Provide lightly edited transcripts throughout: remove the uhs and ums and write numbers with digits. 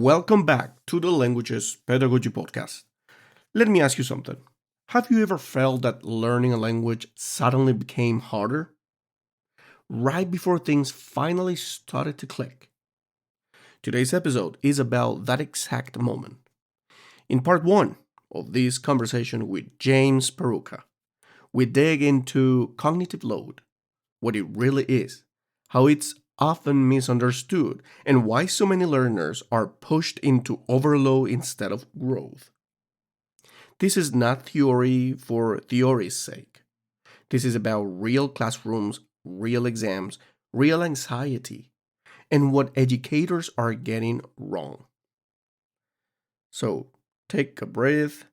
welcome back to the Languages Pedagogy Podcast. Let me ask you something. Have you ever felt that learning a language suddenly became harder? Right before things finally started to click. Today's episode is about that exact moment. In part 1 of this conversation with James Perucca, we dig into cognitive load, what it really is, how it's often misunderstood, and why so many learners are pushed into overload instead of growth. This is not theory for theory's sake. This is about real classrooms, real exams, real anxiety, and what educators are getting wrong. So take a breath,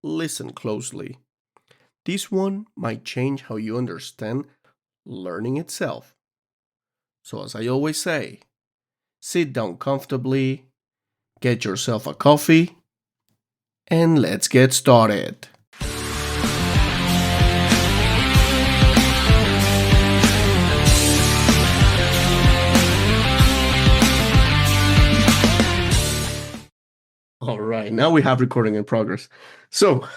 listen closely. This one might change how you understand learning itself. So, as I always say, sit down comfortably, get yourself a coffee, and let's get started. All right, now we have recording in progress. So,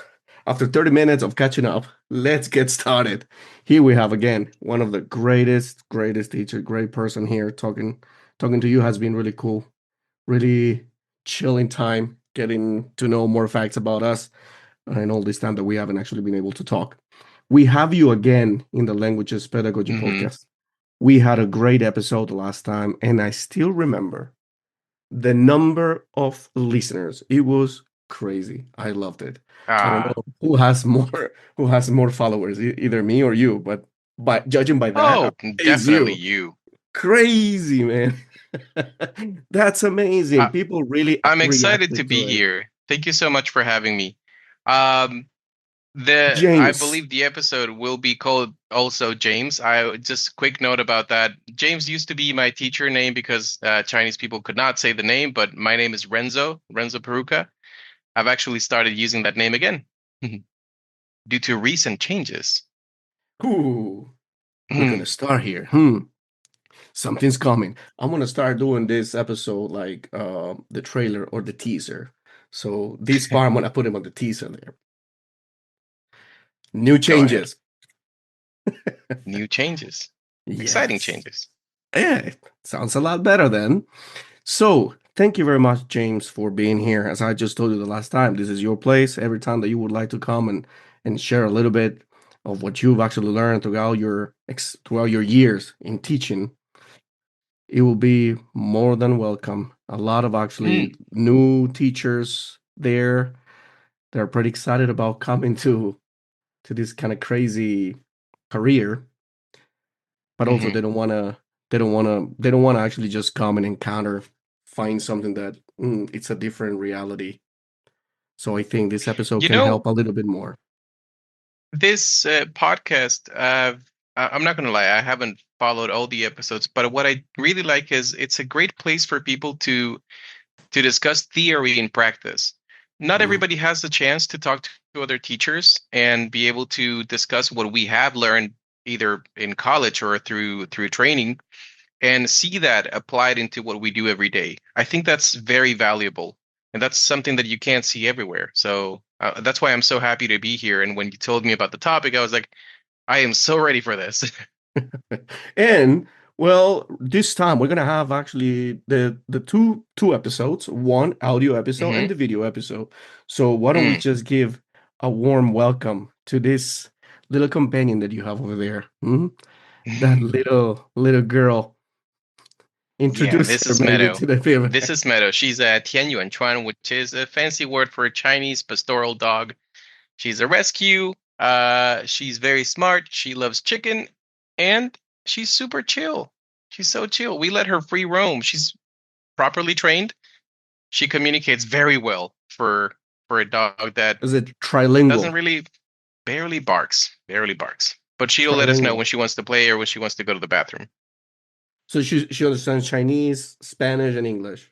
after 30 minutes of catching up, let's get started. Here we have again one of the greatest teacher, great person here talking to you has been really cool. Really chilling time, getting to know more facts about us and all this time that we haven't actually been able to talk. We have you again in the Languages Pedagogy Podcast. We had a great episode last time, and I still remember the number of listeners. It was crazy. I loved it. I don't know who has more followers, either me or you, but judging by that, definitely you. Crazy, man. That's amazing. People really I'm excited reacted to be it. here. Thank you so much for having me. I James. believe the episode will be called also James. Just a quick note about that. James used to be my teacher name because Chinese people could not say the name, but my name is Renzo Perucca. I've actually started using that name again due to recent changes. Ooh, we're gonna start here. Something's coming. I'm gonna start doing this episode like the trailer or the teaser. So this part I'm gonna put him on the teaser there. New changes. New changes. Exciting changes. Yeah, it sounds a lot better then. So thank you very much, James, for being here. As I just told you the last time, this is your place. Every time that you would like to come and share a little bit of what you've actually learned throughout your years in teaching, it will be more than welcome. A lot of actually new teachers there. They're pretty excited about coming to this kind of crazy career, but also they don't want to actually just come and encounter, find something that it's a different reality. So I think this episode can help a little bit more. This podcast, I'm not going to lie, I haven't followed all the episodes, but what I really like is it's a great place for people to discuss theory and practice. Not everybody has the chance to talk to other teachers and be able to discuss what we have learned either in college or through training and see that applied into what we do every day. I think that's very valuable, and that's something that you can't see everywhere. So that's why I'm so happy to be here. And when you told me about the topic, I was like, I am so ready for this. And well, this time we're gonna have actually the two episodes, one audio episode and the video episode. So why don't we just give a warm welcome to this little companion that you have over there? That little girl. Introduce this her is maybe Meadow. to the people. This is Meadow. She's a Tian Yuan Chuan, which is a fancy word for a Chinese pastoral dog. She's a rescue. She's very smart. She loves chicken, and she's super chill. She's so chill. We let her free roam. She's properly trained. She communicates very well for a dog that is it trilingual? Doesn't barely barks, but she'll let us know when she wants to play or when she wants to go to the bathroom. So she understands Chinese, Spanish, and English.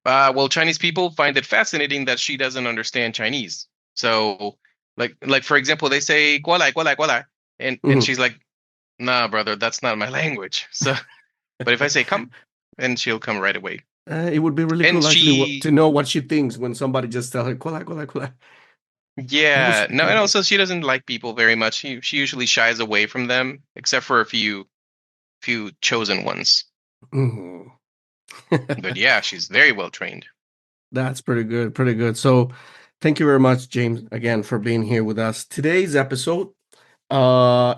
Well, Chinese people find it fascinating that she doesn't understand Chinese. So, like for example, they say "guo lai, guo lai, guo lai," and she's like, "Nah, brother, that's not my language." So, but if I say "come," then she'll come right away. It would be really And cool actually she, to know what she thinks when somebody just tells her "Kola, kola, kola." That was yeah, no, pretty and good. also she doesn't like people very much. She usually shies away from them, except for a few chosen ones. Mhm. But yeah, she's very well trained. That's pretty good. Pretty good. So, thank you very much, James, again for being here with us. Today's episode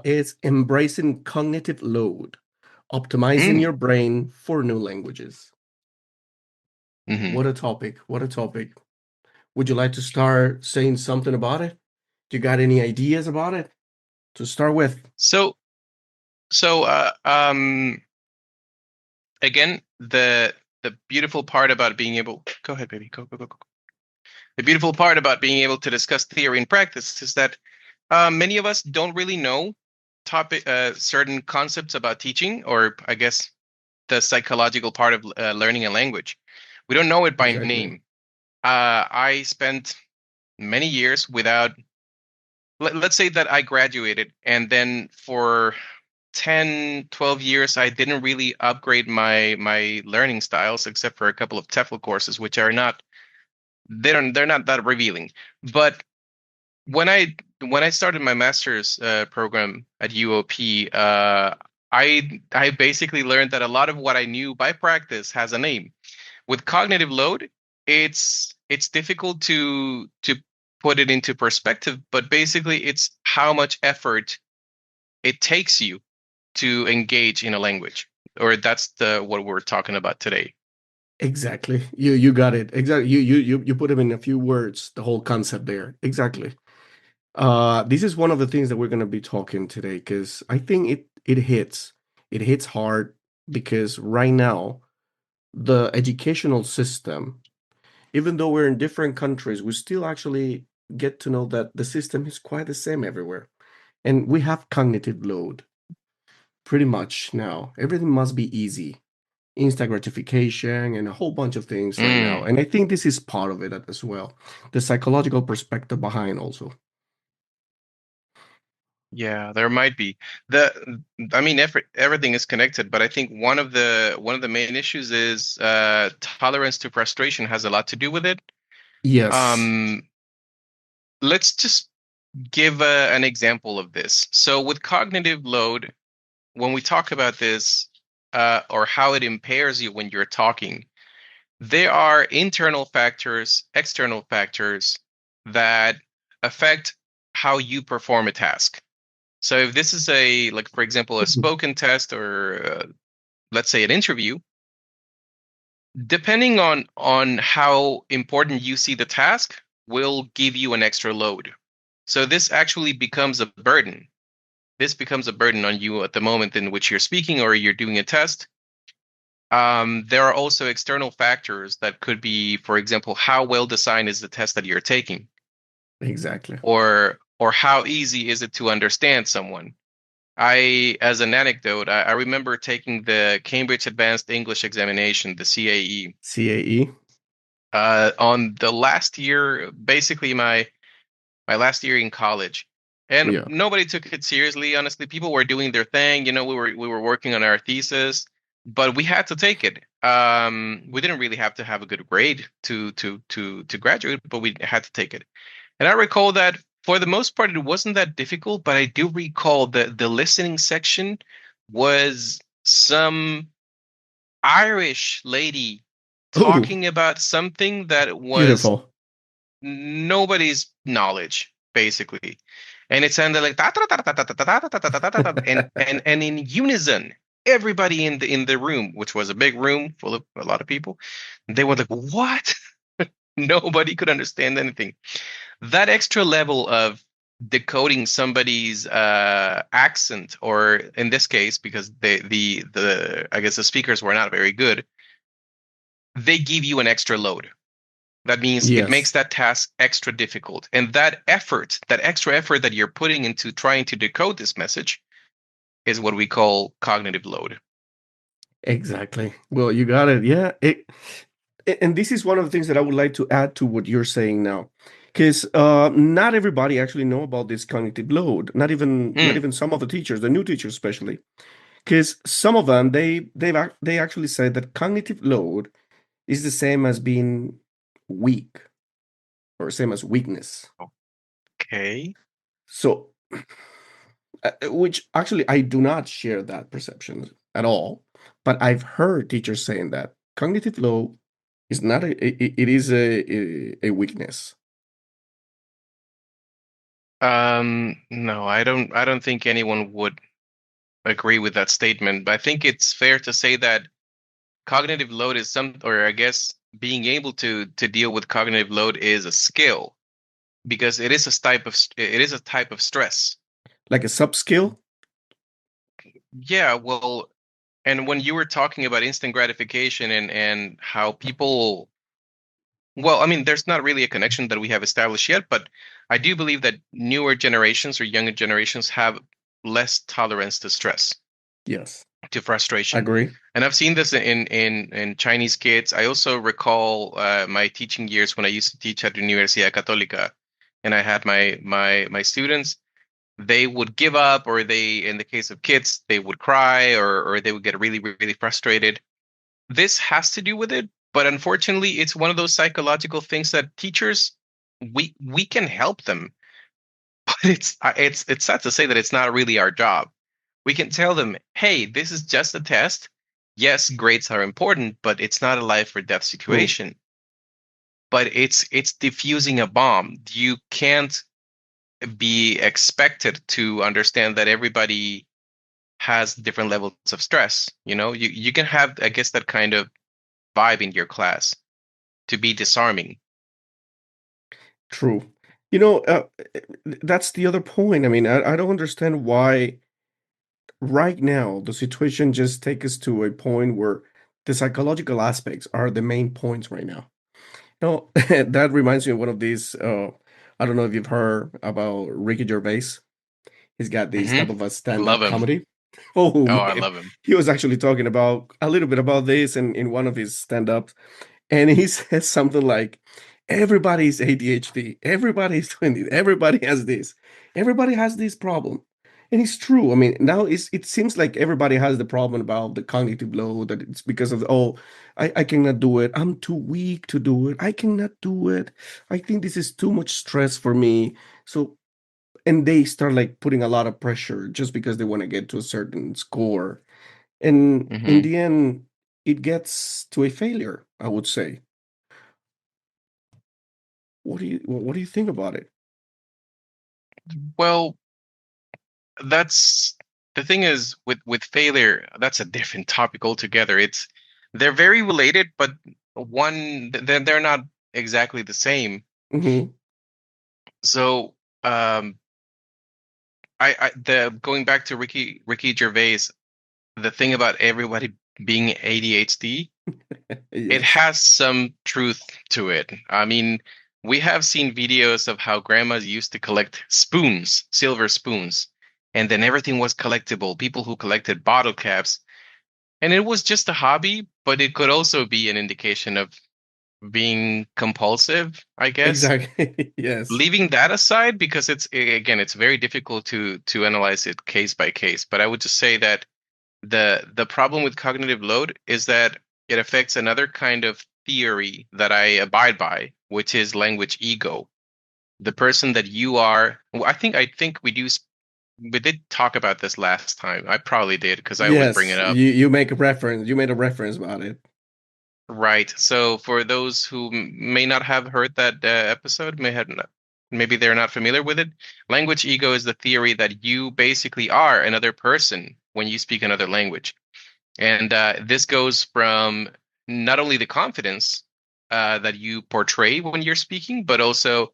is embracing cognitive load, optimizing Mm. your brain for new languages. Hmm. What a topic. What a topic. Would you like to start saying something about it? Do you got any ideas about it to start with? So so again, the beautiful part about being able, go ahead, baby, go. The beautiful part about being able to discuss theory and practice is that many of us don't really know topic certain concepts about teaching, or I guess the psychological part of learning a language. We don't know it by Exactly. name. I spent many years without, let's say that I graduated, and then for 10, 12 years, I didn't really upgrade my learning styles except for a couple of TEFL courses, which are not, they're not that revealing. But when I started my master's program at UOP, I basically learned that a lot of what I knew by practice has a name. With cognitive load, it's difficult to put it into perspective, but basically it's how much effort it takes you to engage in a language. Or that's the what we're talking about today. Exactly. You got it. Exactly. You put them in a few words, the whole concept there. Exactly. This is one of the things that we're going to be talking today because I think it hits hard because right now the educational system, even though we're in different countries, we still actually get to know that the system is quite the same everywhere, and we have cognitive load pretty much now. Everything must be easy, instant gratification, and a whole bunch of things right now. Mm. And I think this is part of it as well. The psychological perspective behind also. Yeah, there might be. I mean, everything is connected, but I think one of the main issues is tolerance to frustration has a lot to do with it. Yes. Um, let's just give an example of this. So with cognitive load, when we talk about this, or how it impairs you when you're talking, there are internal factors, external factors that affect how you perform a task. So if this is like, for example, a Mhm. spoken test, or let's say an interview, depending on how important you see the task, will give you an extra load. So this actually becomes a burden. This becomes a burden on you at the moment in which you're speaking or you're doing a test. There are also external factors that could be, for example, how well designed is the test that you're taking, Exactly. or how easy is it to understand someone. As an anecdote, I remember taking the Cambridge Advanced English Examination, the CAE, CAE. on the last year, basically my last year in college, and Yeah. nobody took it seriously. Honestly, people were doing their thing. We were working on our thesis, but we had to take it. We didn't really have to have a good grade to graduate, but we had to take it. And I recall that for the most part, it wasn't that difficult, but I do recall that the listening section was some Irish lady Oh, talking about something that was beautiful. nobody's knowledge, basically. And it sounded like and in unison, everybody in the room, which was a big room full of a lot of people, they were like, "What?" Nobody could understand anything. That extra level of decoding somebody's accent, or in this case, because the I guess the speakers were not very good, they give you an extra load. That means it makes Yes. that task extra difficult. And that effort, that extra effort that you're putting into trying to decode this message, is what we call cognitive load. Exactly. Well, you got it. Yeah. And this is one of the things that I would like to add to what you're saying now, because not everybody actually know about this cognitive load. Not Mm, even some of the teachers, the new teachers especially, because some of them they actually say that cognitive load is the same as being weak or same as weakness. Okay. So, which actually I do not share that perception at all, but I've heard teachers saying that cognitive load is not it is a weakness. No, I don't think anyone would agree with that statement, but I think it's fair to say that cognitive load is or I guess being able to deal with cognitive load is a skill because it is a type of stress. Like a sub skill. Yeah, well, and when you were talking about instant gratification and how people, well, I mean, there's not really a connection that we have established yet, but I do believe that newer generations or younger generations have less tolerance to stress, Yes, to I frustration. agree. And I've seen this in Chinese kids. I also recall my teaching years when I used to teach at Universidad Católica, and I had my students. They would give up, or in the case of kids, they would cry, or they would get really really frustrated. This has to do with it, but unfortunately, it's one of those psychological things that teachers we can help them, but it's sad to say that it's not really our job. We can tell them, hey, this is just a test. Yes, grades are important, but it's not a life or death True. situation. But it's diffusing a bomb. You can't be expected to understand that everybody has different levels of stress. You can have, I guess, that kind of vibe in your class to be disarming. True. That's the other point. I mean, I don't understand why right now the situation just takes us to a point where the psychological aspects are the main points right now. No, that reminds me of one of these. I don't know if you've heard about Ricky Gervais. He's got this Hmm. type of a Love stand-up him. comedy. Oh Oh, I man, love him. he was actually talking about a little bit about this in one of his stand-ups, and he says something like, "Everybody's ADHD. Everybody's doing this. Everybody has this. Everybody has this problem." And it's true. I mean, now it seems like everybody has the problem about the cognitive load, that it's because of, oh, I cannot do it. I'm too weak to do it. I cannot do it. I think this is too much stress for me. So, and they start like putting a lot of pressure just because they want to get to a certain score. And in Hmm. the end, it gets to a failure, I would say. What do you think about it? Well, that's the thing is with failure, that's a different topic altogether. They're very related, but they're not exactly the same. Hmm. So, I the going back to Ricky Gervais, the thing about everybody being ADHD, it Yes, has some truth to it. I mean, we have seen videos of how grandmas used to collect spoons, silver spoons, and then everything was collectible. People who collected bottle caps, and it was just a hobby, but it could also be an indication of being compulsive, I guess. exactly. Yes, Leaving that aside, because again, it's very difficult to analyze it case by case. But I would just say that the problem with cognitive load is that it affects another kind of theory that I abide by, which is language ego. The person that you are. Well, I think we did talk about this last time. I probably did because I always bring yes. it up. You make a reference. You made a reference about it. Right. So for those who may not have heard that episode, maybe they're not familiar with it. Language ego is the theory that you basically are another person when you speak another language. And this goes from not only the confidence that you portray when you're speaking, but also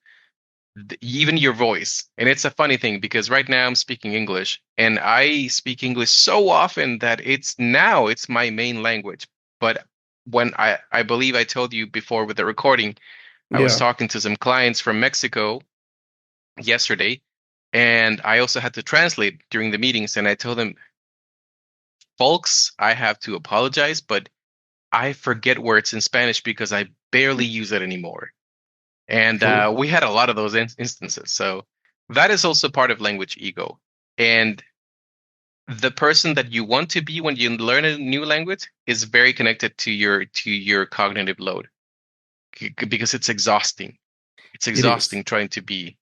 even your voice. And it's a funny thing because right now I'm speaking English and I speak English so often that it's my main language. But when I believe I told you before with the recording, I was Yeah. talking to some clients from Mexico yesterday, and I also had to translate during the meetings. And I told them, folks, I have to apologize, but I forget words in Spanish because I barely use it anymore. And True. we had a lot of those instances. So that is also part of language ego. And the person that you want to be when you learn a new language is very connected to your cognitive load, because it's exhausting. It's It is. exhausting trying to be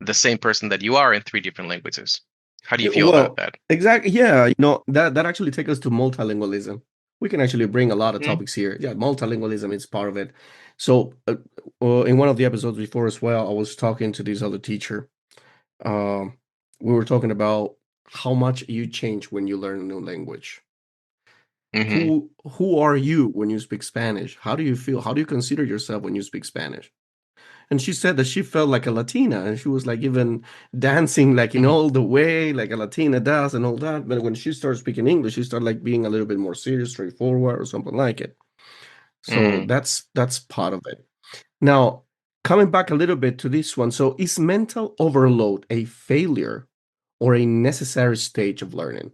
the same person that you are in three different languages. How do you feel about Well, that? exactly. Yeah, that actually takes us to multilingualism. We can actually bring a lot of Mm, topics here. Yeah, multilingualism is part of it. So, in one of the episodes before as well, I was talking to this other teacher. Um, we were talking about how much you change when you learn a new language. hmm Who are you when you speak Spanish? How do you feel? How do you consider yourself when you speak Spanish? And she said that she felt like a Latina, and she was like even dancing like in hmm all the way like a Latina does and all that. But when she started speaking English, she started like being a little bit more serious, straightforward, or something like it. So mm. that's part of it. Now, coming back a little bit to this one, so is mental overload a failure or a necessary stage of learning?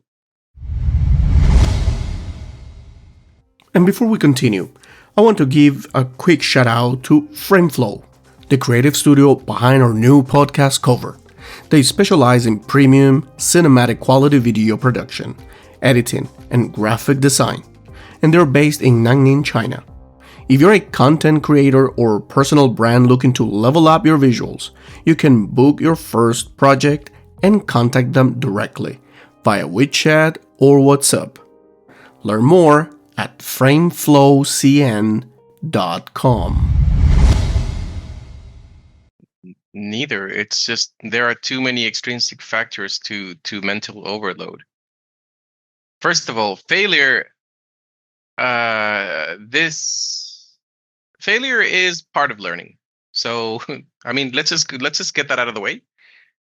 And before we continue, I want to give a quick shout out to FrameFlow, the creative studio behind our new podcast cover. They specialize in premium cinematic quality video production, editing, and graphic design, and they're based in Nanning, China. If you're a content creator or personal brand looking to level up your visuals, you can book your first project and contact them directly via WeChat or WhatsApp. Learn more at frameflowcn.com. Neither. It's just there are too many extrinsic factors to mental overload. First of all, failure. This failure is part of learning. So, I mean, let's just get that out of the way.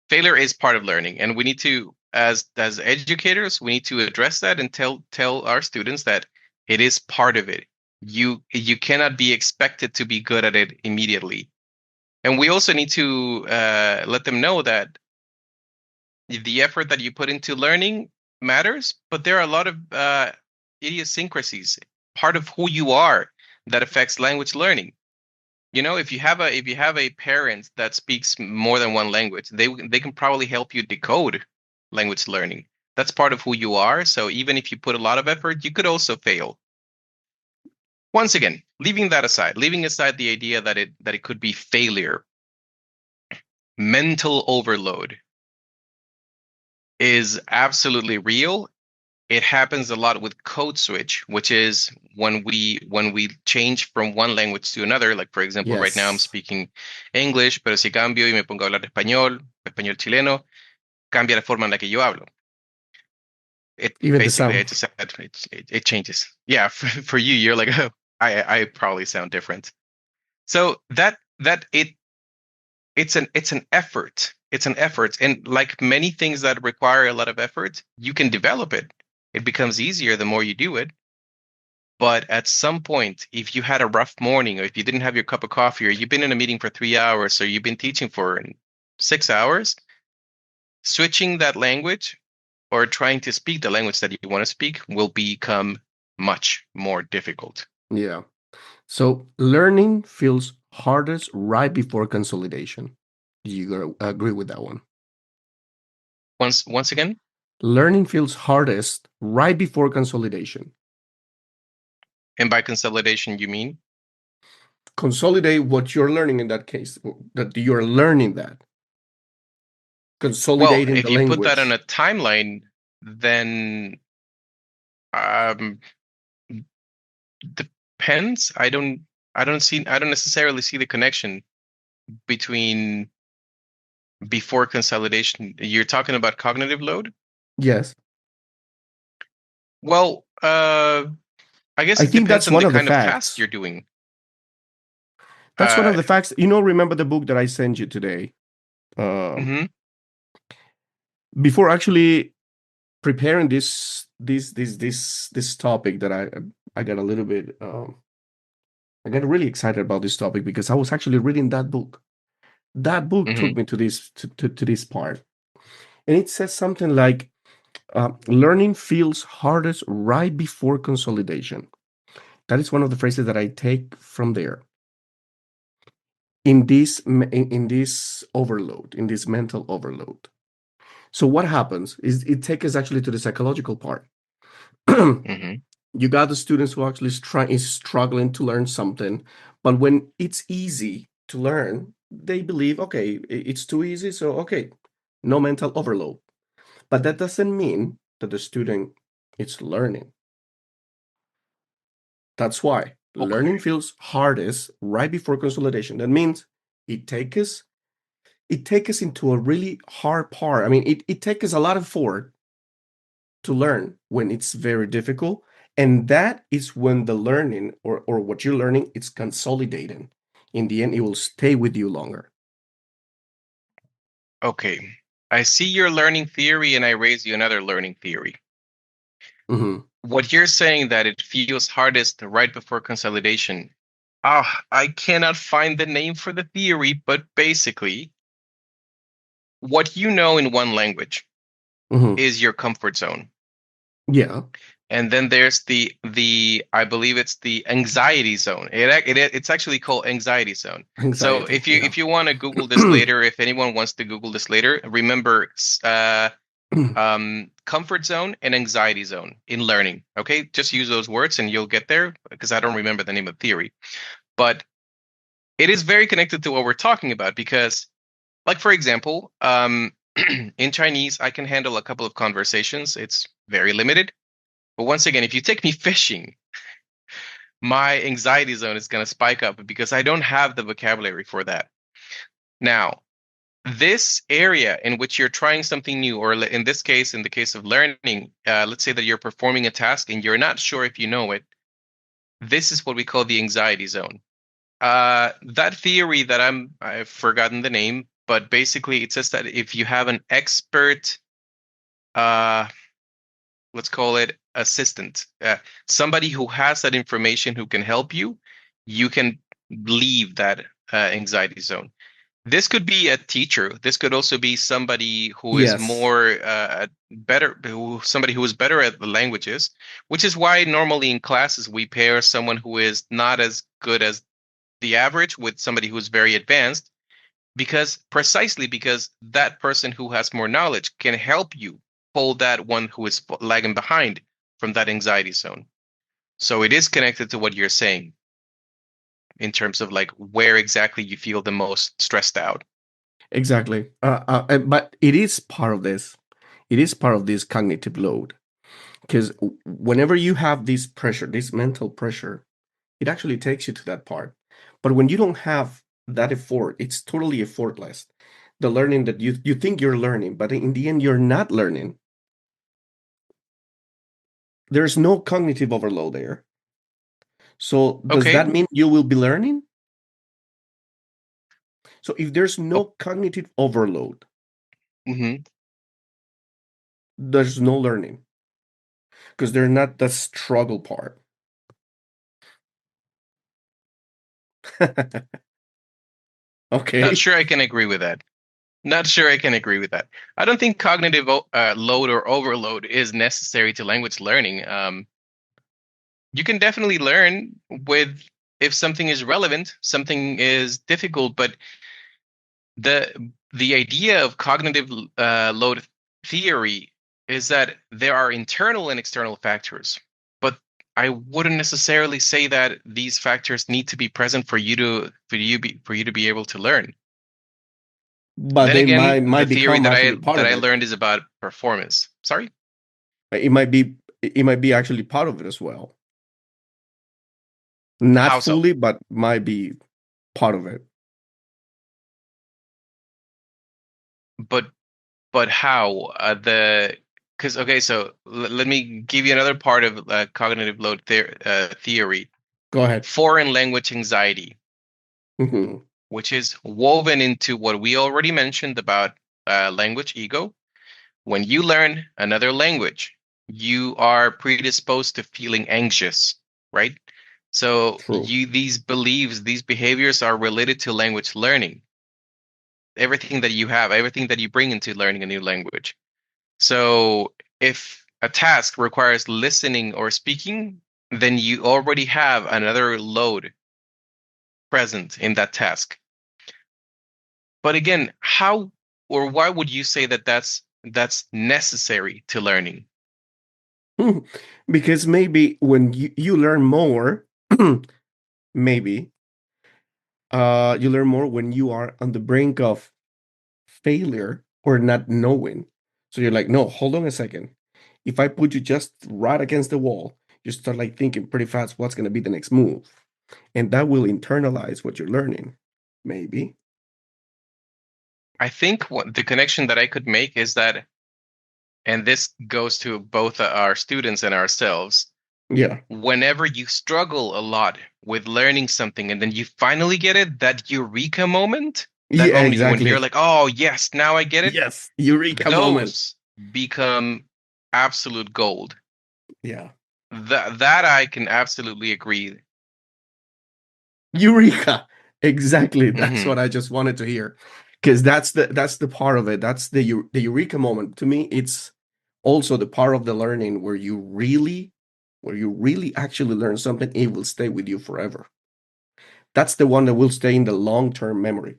Failure is part of learning, and we need to, as educators, we need to address that and tell our students that it is part of it. You cannot be expected to be good at it immediately, and we also need to let them know that the effort that you put into learning matters, but there are a lot of idiosyncrasies, part of who you are, that affects language learning. If you have a parent that speaks more than one language, they can probably help you decode language learning. That's part of who you are. So even if you put a lot of effort, you could also fail. Once again, leaving aside the idea that it could be failure, mental overload is absolutely real. It happens a lot with code switch, which is when we change from one language to another. Like, for example, right now I'm Yes, speaking English, pero si cambio y me pongo a hablar español chileno, cambia la forma en la que yo hablo. It even the basically, sound. it just it changes. Yeah, for you, you're like, oh, I probably sound different. So it's an effort. It's an effort, and like many things that require a lot of effort, you can develop it. It becomes easier the more you do it. But at some point, if you had a rough morning, or if you didn't have your cup of coffee, or you've been in a meeting for 3 hours, or you've been teaching for 6 hours, switching that language or trying to speak the language that you want to speak will become much more difficult. Yeah. So learning feels hardest right before consolidation. Do you agree with that one? Once again, Learning feels hardest right before consolidation. and by consolidation, you mean? Consolidate what you're learning in that case, that you're learning that. Well, Consolidating the if you put that on language. a timeline, then um, depends. I don't necessarily see the connection between before consolidation. You're talking about cognitive load? Yes. Well, I guess I it think depends that's on one the of the kind of task facts. you're doing. That's one Uh, of the facts. Remember the book that I sent you today? Um, mhm. Before actually preparing this topic that I got a little bit I got really excited about this topic because I was actually reading that book. That book took Mhm. me to this part, and it says something like learning feels hardest right before consolidation. That is one of the phrases that I take from there. In this overload, in this mental overload. So what happens is it takes us actually to the psychological part. Hmm. You got the students who actually is struggling to learn something, but when it's easy to learn, they believe, okay, it's too easy, so okay, no mental overload. But that doesn't mean that the student is learning. That's why Okay. learning feels hardest right before consolidation. That means it takes us it takes us into a really hard part. I mean, it takes us a lot of effort to learn when it's very difficult. And that is when the learning or what you're learning is consolidating. In the end, it will stay with you longer. Okay. I see your learning theory and I raise you another learning theory. Mhm. What you're saying that it feels hardest right before consolidation. I cannot find the name for the theory, but basically, what you know in one language Mhm. is your comfort zone. Yeah. And then there's the I believe it's the anxiety zone. It's actually called anxiety zone. So Anxiety. Yeah. if you want to Google this later, if anyone wants to Google this later, remember comfort zone and anxiety zone in learning. Okay, just use those words and you'll get there because I don't remember the name of the theory, but it is very connected to what we're talking about because, like for example, in Chinese, I can handle a couple of conversations. It's very limited. But once again, if you take me fishing, my anxiety zone is going to spike up because I don't have the vocabulary for that. Now, this area in which you're trying something new, or in this case, in the case of learning, let's say that you're performing a task and you're not sure if you know it, this is what we call the anxiety zone. That theory that I've forgotten the name, but basically it says that if you have an expert, uh, let's call it assistant, somebody who has that information who can help you, you can leave that anxiety zone. This could be a teacher. This could also be somebody who is Yes. more somebody who is better at the languages, which is why normally in classes we pair someone who is not as good as the average with somebody who's very advanced, because precisely because that person who has more knowledge can help you pull that one who is lagging behind from that anxiety zone. So it is connected to what you're saying in terms of like where exactly you feel the most stressed out. Exactly. But it is part of this. It is part of this cognitive load because whenever you have this pressure, this mental pressure, it actually takes you to that part. But when you don't have that effort, it's totally effortless. The learning that you think you're learning, but in the end, you're not learning. There's no cognitive overload there. So does Okay. that mean you will be learning? So if there's Oh, no cognitive overload, mhm. there's no learning because they're not the struggle part. Not Okay. sure I can agree with that. Not sure I can agree with that. I don't think cognitive load or overload is necessary to language learning. You can definitely learn with if something is relevant, something is difficult, but the idea of cognitive load theory is that there are internal and external factors, but I wouldn't necessarily say that these factors need to be present for you to be able to learn. But Then they again, the might theory become actually part that of I it. learned is about performance. Sorry, It might be actually part of it as well. Not how so? fully, but might be part of it. But how the because okay, so let me give you another part of cognitive load theory. Go ahead. Foreign language anxiety, Mhm. which is woven into what we already mentioned about language ego. When you learn another language, you are predisposed to feeling anxious, right? So True. these beliefs, these behaviors are related to language learning. Everything that you have, everything that you bring into learning a new language. So if a task requires listening or speaking, then you already have another load present in that task. But again, how or why would you say that that's that's necessary to learning. Because maybe when you learn more, maybe you learn more when you are on the brink of failure or not knowing. So you're like, no, hold on a second. If I put you just right against the wall, you start like thinking pretty fast what's going to be the next move. And that will internalize what you're learning. Maybe. I think what the connection that I could make is that, and this goes to both our students and ourselves, Yeah. whenever you struggle a lot with learning something and then you finally get it, that eureka moment, that Yeah, moment when you're exactly. like, oh, yes, now I get it, Yes. Eureka moment. those become absolute gold. Yeah. That I can absolutely agree. Eureka. Exactly. That's Hmm. what I just wanted to hear. Because that's the part of it. That's the eureka moment. To me, it's also the part of the learning where you really actually learn something, it will stay with you forever. That's the one that will stay in the long-term memory.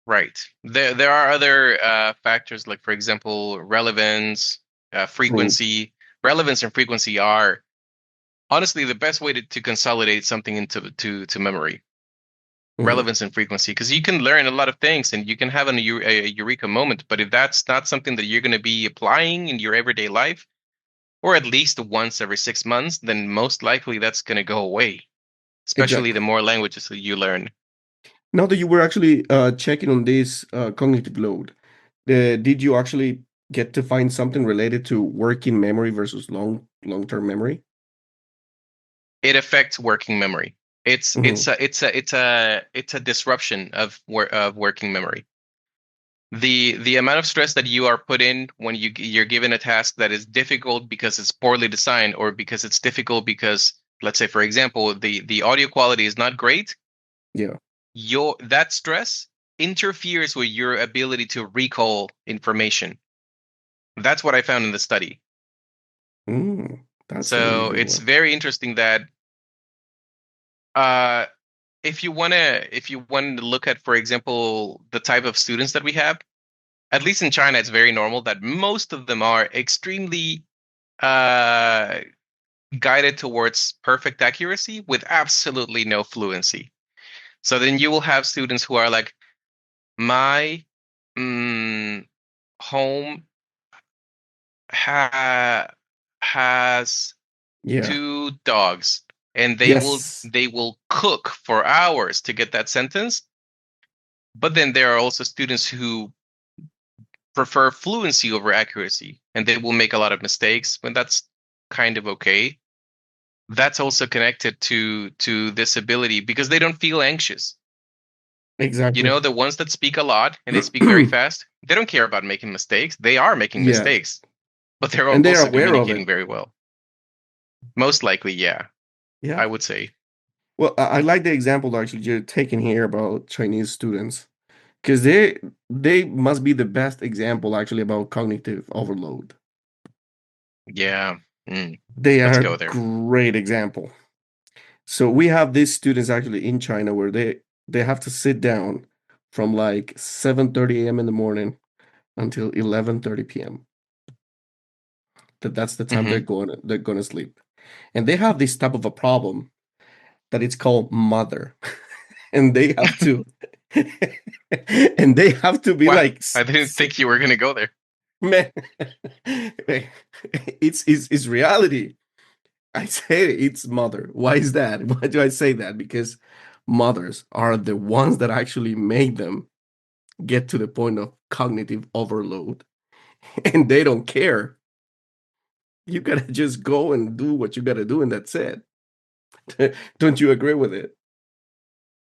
Right. There are other factors like, for example, relevance, True. frequency. Relevance and frequency are honestly the best way to consolidate something into to memory. Mhm. Relevance and frequency, because you can learn a lot of things and you can have a eureka moment, but if that's not something that you're going to be applying in your everyday life, or at least once every 6 months, then most likely that's going to go away, especially the Exactly. more languages that you learn. Now that you were actually checking on this cognitive load, did you actually get to find something related to working memory versus long-term memory? It affects working memory. It's Hmm. it's a it's a it's a it's a disruption of working memory. The amount of stress that you are put in when you're given a task that is difficult because it's poorly designed, or because it's difficult because, let's say, for example, the audio quality is not great, Yeah. your that stress interferes with your ability to recall information. That's what I found in the study. That's a really So good it's one. very interesting that uh if you want to look at, for example, the type of students that we have, at least in China, it's very normal that most of them are extremely uh, guided towards perfect accuracy with absolutely no fluency. So then you will have students who are like, my mm, home ha has Yeah. two dogs, and they will Yes. they will cook for hours to get that sentence. But then there are also students who prefer fluency over accuracy, and they will make a lot of mistakes, but that's kind of okay. That's also connected to this ability because they don't feel anxious. You Exactly. know, the ones that speak a lot and they speak very fast, they don't care about making mistakes. They are making Yeah. mistakes, but they're And they're also aware of communicating it. very well. Most likely, yeah, Yeah. I would say. Well, I like the example actually you're taking here about Chinese students because they must be the best example actually about cognitive overload. Yeah. Mm, They let's are a go there. great example. So we have these students actually in China where they have to sit down from like 7:30 a.m. in the morning until 11:30 p.m. That's the time Hmm. they're going to sleep. And they have this type of a problem that it's called mother. And they have to and they have to be Wow, like I didn't think you were gonna go there. man, it's reality. I say it's mother. Why is that? Why do I say that? Because mothers are the ones that actually made them get to the point of cognitive overload, and they don't care. You gotta just go and do what you gotta do, and that's it. Don't you agree with it?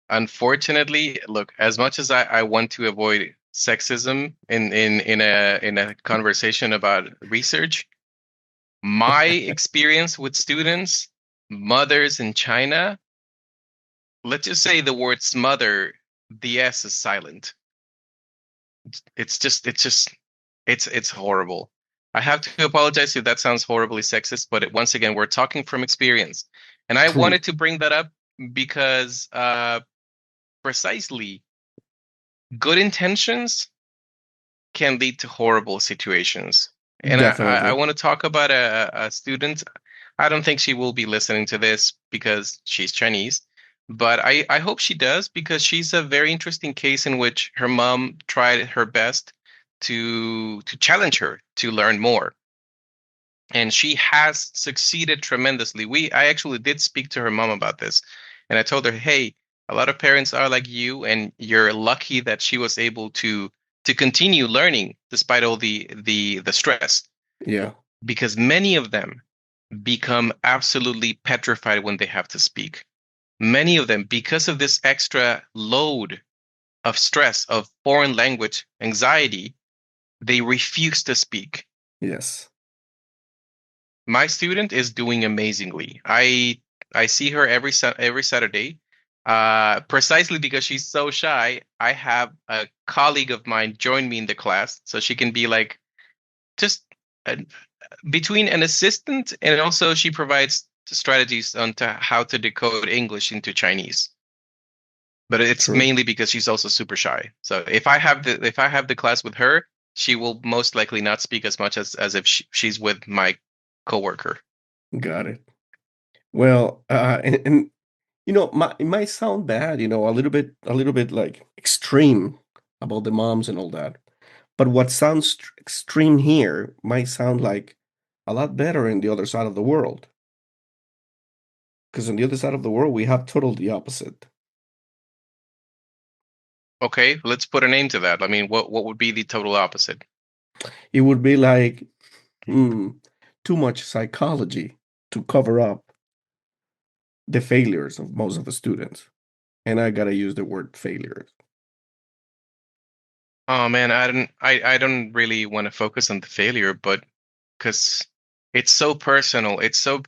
Unfortunately, look, as much as I want to avoid sexism in a conversation about research, my experience with students, mothers in China, let's just say the word smother, the S is silent. It's horrible. I have to apologize if that sounds horribly sexist, but once again, we're talking from experience. And I True. wanted to bring that up because precisely good intentions can lead to horrible situations. And I Definitely. want to talk about a student. I don't think she will be listening to this because she's Chinese, but I hope she does because she's a very interesting case in which her mom tried her best to challenge her to learn more. And she has succeeded tremendously. I actually did speak to her mom about this, and I told her, "Hey, a lot of parents are like you, and you're lucky that she was able to continue learning despite all the stress, Yeah. because many of them become absolutely petrified when they have to speak. Many of them, because of this extra load of stress, of foreign language anxiety, they refuse to speak. Yes. My student is doing amazingly. I see her every Saturday. Precisely because she's so shy, I have a colleague of mine join me in the class so she can be like just uh, between an assistant, and also she provides strategies on to how to decode English into Chinese. But it's True. mainly because she's also super shy. So if I have the class with her, she will most likely not speak as much as if she's with my coworker. Got it. Well, and it might sound bad, a little bit like extreme about the moms and all that. But what sounds extreme here might sound like a lot better in the other side of the world. Because on the other side of the world, we have totally the opposite. Okay, let's put a name to that. I mean, what would be the total opposite? It would be like hmm, too much psychology to cover up the failures of most of the students. And I gotta use the word failures. Oh man, I don't really want to focus on the failure, but because it's so personal, it's so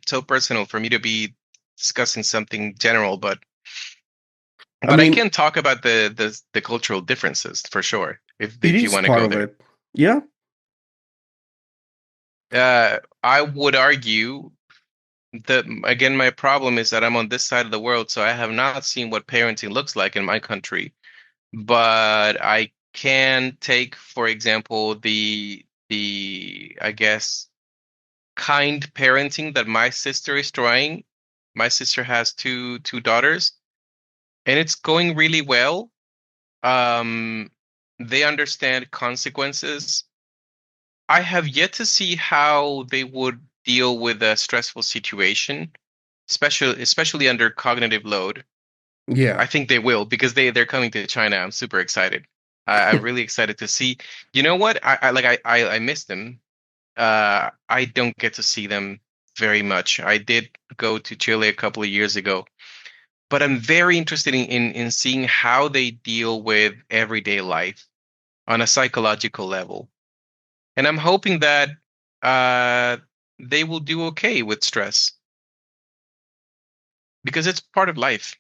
so personal for me to be discussing something general, I but I mean, can talk about the cultural differences for sure it if you is want to part go of there. it. Yeah, I would argue that again, my problem is that I'm on this side of the world, so I have not seen what parenting looks like in my country. But I can take, for example, the I guess kind parenting that my sister is trying. My sister has two daughters, and it's going really well. Um, they understand consequences. I have yet to see how they would deal with a stressful situation, especially under cognitive load. yeah. I think they will because they're coming to China. I'm super excited. I'm really excited to see. You know what? I miss them. I don't get to see them very much. I did go to Chile a couple of years ago, but I'm very interested in seeing how they deal with everyday life on a psychological level. And I'm hoping that uh, they will do okay with stress because it's part of life.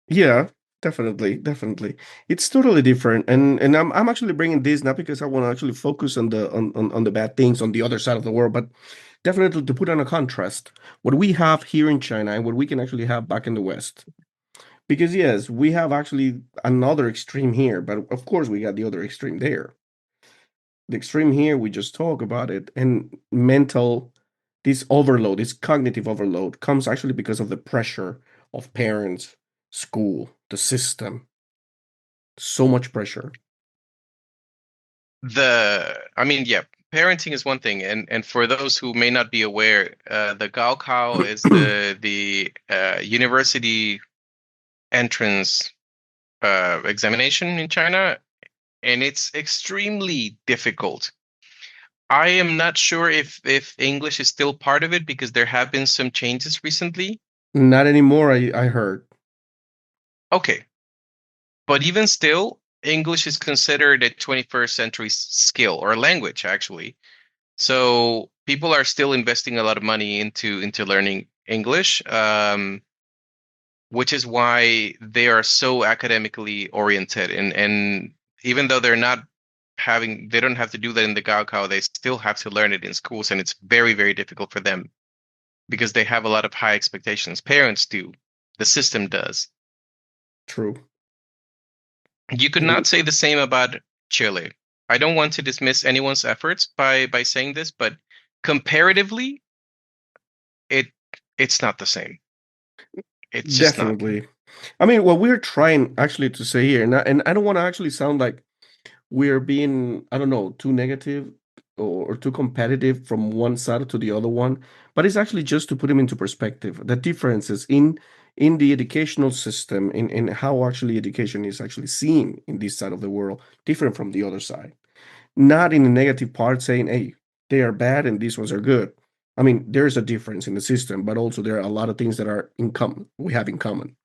Yeah, definitely, definitely. It's totally different, and I'm actually bringing this not because I want to actually focus on on the bad things on the other side of the world, but definitely to put on a contrast what we have here in China and what we can actually have back in the West. Because yes, we have actually another extreme here, but of course we got the other extreme there. The extreme here, we just talk about it, and this overload, this cognitive overload, comes actually because of the pressure of parents, school, the system. So much pressure. I mean, yeah, parenting is one thing, and for those who may not be aware, the Gaokao is the university entrance examination in China, and it's extremely difficult. I am not sure if English is still part of it because there have been some changes recently. Not anymore, I heard. Okay, but even still, English is considered a 21st century skill or language, actually. So people are still investing a lot of money into learning English, which is why they are so academically oriented. And even though they don't have to do that in the Gaokao, they still have to learn it in schools, and it's very, very difficult for them because they have a lot of high expectations. Parents do, the system does. True. You could And not say the same about Chile. I don't want to dismiss anyone's efforts by saying this, but comparatively, it's not the same. It's just not. Definitely. I mean, what we're trying actually to say here, and I don't want to actually sound like we're being, I don't know, too negative or too competitive from one side to the other one, but it's actually just to put them into perspective. The differences in the educational system, in how actually education is actually seen in this side of the world, different from the other side. Not in the negative part saying, hey, they are bad and these ones are good. I mean, there's a difference in the system, but also there are a lot of things that are in common. We have in common.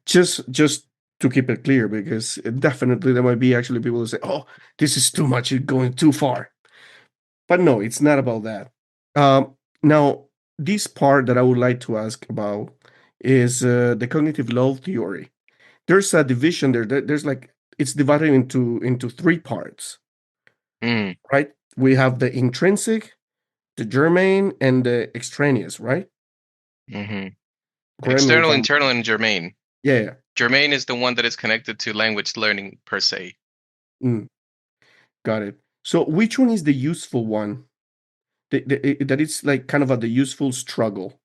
Just to keep it clear, because definitely there might be actually people who say, "Oh, this is too much. It's going too far." But no, it's not about that. Now, this part that I would like to ask about is the cognitive load theory. There's a division there. There's like it's divided into three parts, Mm, right? We have the intrinsic, the germane, and the extraneous, right? hmm Correct me if External, I'm. internal, and germane. Yeah, yeah. Germane is the one that is connected to language learning per se. Mm, got it. So, which one is the useful one? That it's like kind of the useful struggle,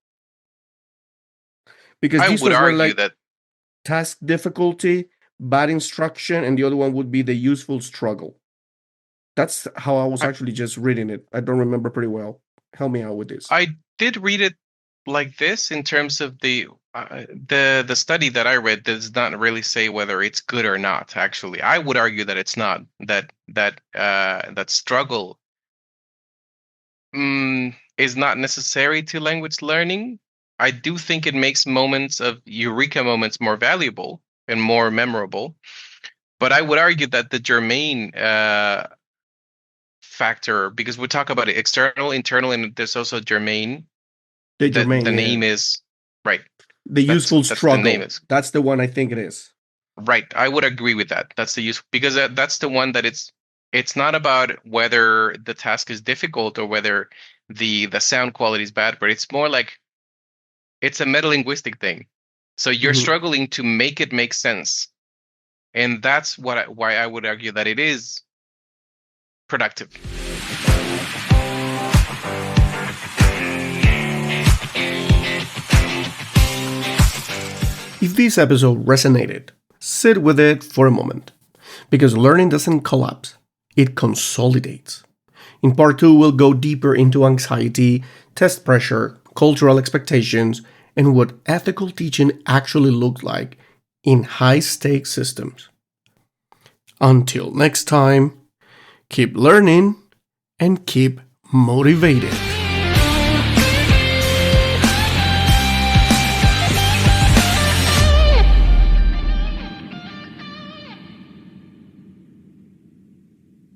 because I these would ones were argue like that task difficulty, bad instruction, and the other one would be the useful struggle. That's how I was I, actually just reading it. I don't remember pretty well. Help me out with this. I did read it like this in terms of the study that I read does not really say whether it's good or not. Actually, I would argue that it's not. That struggle is not necessary to language learning. I do think it makes moments of eureka moments more valuable and more memorable. But I would argue that the germane factor, because we talk about it, external, internal, and there's also germane. The That germane, the yeah. name is right. The useful That's the name struggle. is That's the one I think it is. right. I would agree with that. That's the use because that's the one that it's not about whether the task is difficult or whether the sound quality is bad, but it's more like it's a metalinguistic thing. So you're Mhm. struggling to make it make sense, and that's why I would argue that it is productive. If this episode resonated, sit with it for a moment, because learning doesn't collapse, it consolidates. In part 2, we'll go deeper into anxiety, test pressure, cultural expectations, and what ethical teaching actually looks like in high stakes systems. Until next time, keep learning and keep motivated.